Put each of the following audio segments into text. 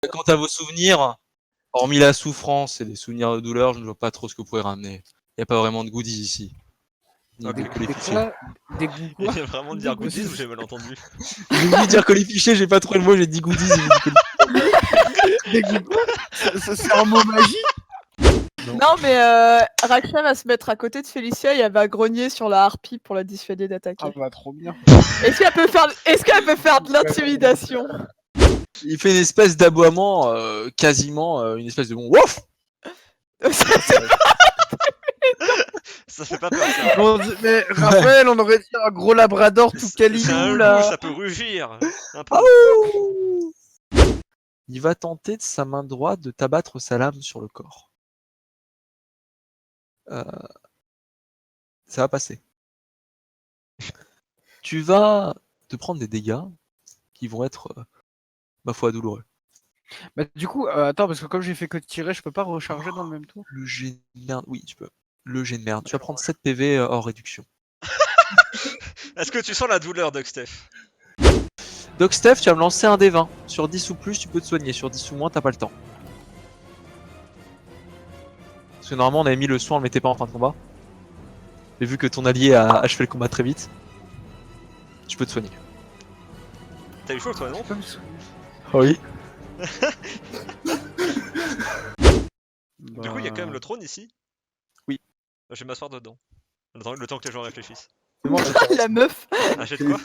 Quant à vos souvenirs, hormis la souffrance et les souvenirs de douleur, je ne vois pas trop ce que vous pouvez ramener. Il n'y a pas vraiment de goodies ici. Ni Ok. de colifichés. Des goûts Il quoi? vient vraiment de dire goodies ou j'ai mal entendu? J'ai voulu dire colifiché, j'ai pas trouvé le mot, j'ai dit goodies et j'ai dit colifiché. Des goûts quoi? C'est un mot magique? Non, mais Raksha va se mettre à côté de Félicia et elle va grogner sur la harpie pour la dissuader d'attaquer. Ah bah trop bien. Est-ce qu'elle peut faire de l'intimidation? Il fait une espèce d'aboiement, quasiment une espèce de bon wouf. Ça fait pas peur ça. Bon, mais Raphaël, on aurait dit un gros labrador tout C'est un câlinou loup, là. ça peut rugir. Un peu. Il va tenter de sa main droite de t'abattre sa lame sur le corps. Ça va passer. Tu vas te prendre des dégâts qui vont être, ma foi, douloureux. Bah du coup, attends, parce que comme j'ai fait que tirer, je peux pas recharger dans le même tour. Le jet de merde, oui, tu peux. Le jet de merde. Tu vas prendre 7 PV hors réduction. Est-ce que tu sens la douleur, Ducksteph? Donc Steph, tu vas me lancer un D20. Sur 10 ou plus, tu peux te soigner. Sur 10 ou moins, t'as pas le temps. Parce que normalement, on avait mis le soin, on le mettait pas en fin de combat. Mais vu que ton allié a achevé le combat très vite, tu peux te soigner. T'as eu chaud toi, non? Oui. Du coup, il y a quand même le trône ici? Oui. Je vais m'asseoir dedans. Le temps que les gens réfléchissent. La meuf. Un jet de quoi?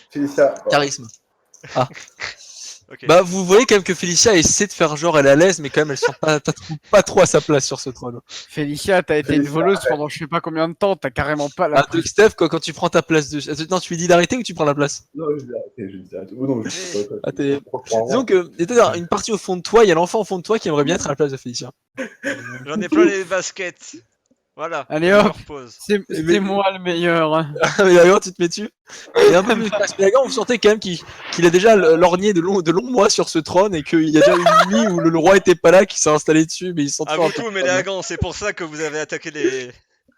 Félicia. Charisme. Ah. Ok. Bah, vous voyez quand même que Félicia essaie de faire genre elle est à l'aise, mais quand même elle sent pas trop à sa place sur ce trône. Félicia, t'as été une Félicia, voleuse ouais. pendant je sais pas combien de temps, t'as carrément pas la. Ah, donc Steph, quand tu prends ta place de. Non, tu lui dis d'arrêter ou tu prends la place? Non, je vais arrêter. Oh non, je Ah, t'es- Disons que, il y a une partie au fond de toi, il y a l'enfant au fond de toi qui aimerait bien être à la place de Félicia. J'en ai plein les baskets. Voilà. Allez, je hop. me repose. C'est moi le meilleur. Ah, mais d'ailleurs, tu te mets dessus. Et un peu mieux que Spinagan, vous sentez quand même qu'il a déjà lorgné de longs mois sur ce trône et qu'il y a déjà une nuit où le roi était pas là, qui s'est installé dessus, mais il sent À toujours vous un peu tout, mais les Hagans, c'est pour ça que vous avez attaqué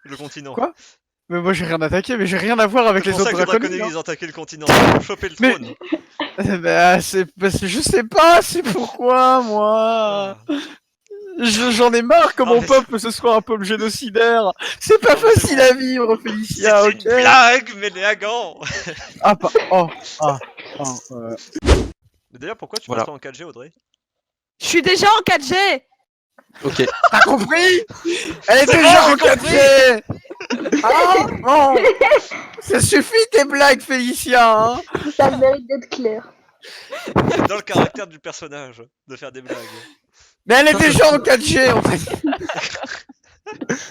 le continent. Quoi? Mais moi j'ai rien attaqué, mais j'ai rien à voir avec C'est les pour ça autres que les draconides. Draconides ils ont attaqué le continent. Pour choper le Mais- trône. Bah je sais pas, c'est pourquoi moi. Ah. J'en ai marre que Ah, mon mais peuple ce soit un peuple génocidaire. C'est pas Non, mais c'est facile bon. à vivre, Félicia, C'est ok? une blague, mais les Hagans. Ah pas. Oh. Mais d'ailleurs, pourquoi tu Voilà. passes pas en 4G, Audrey? Je suis déjà en 4G. Ok. T'as compris? Elle est C'est déjà bon, en j'ai compris. 4G. Ah bon. Ça suffit tes blagues, Félicia, hein? Ça mérite d'être clair. C'est dans le caractère du personnage de faire des blagues. Mais elle est déjà en 4G, en fait.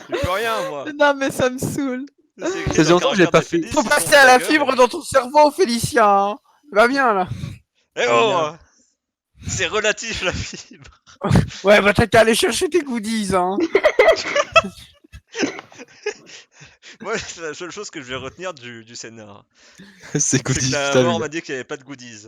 Je peux rien, moi. Non, mais ça me saoule. C'est écrit Ça faisait dans le longtemps que j'ai caractère pas de fait. Félix, Faut ils passer sont à la gueule. fibre dans ton cerveau, Félicia, hein? Va bien, là. Eh oh! C'est relatif la fibre. Ouais, bah t'as qu'à aller chercher tes goodies, hein. Moi, c'est la seule chose que je vais retenir du scénar. C'est C'est que goodies, la putain, mort lui. m'a dit qu'il n'y avait pas de goodies.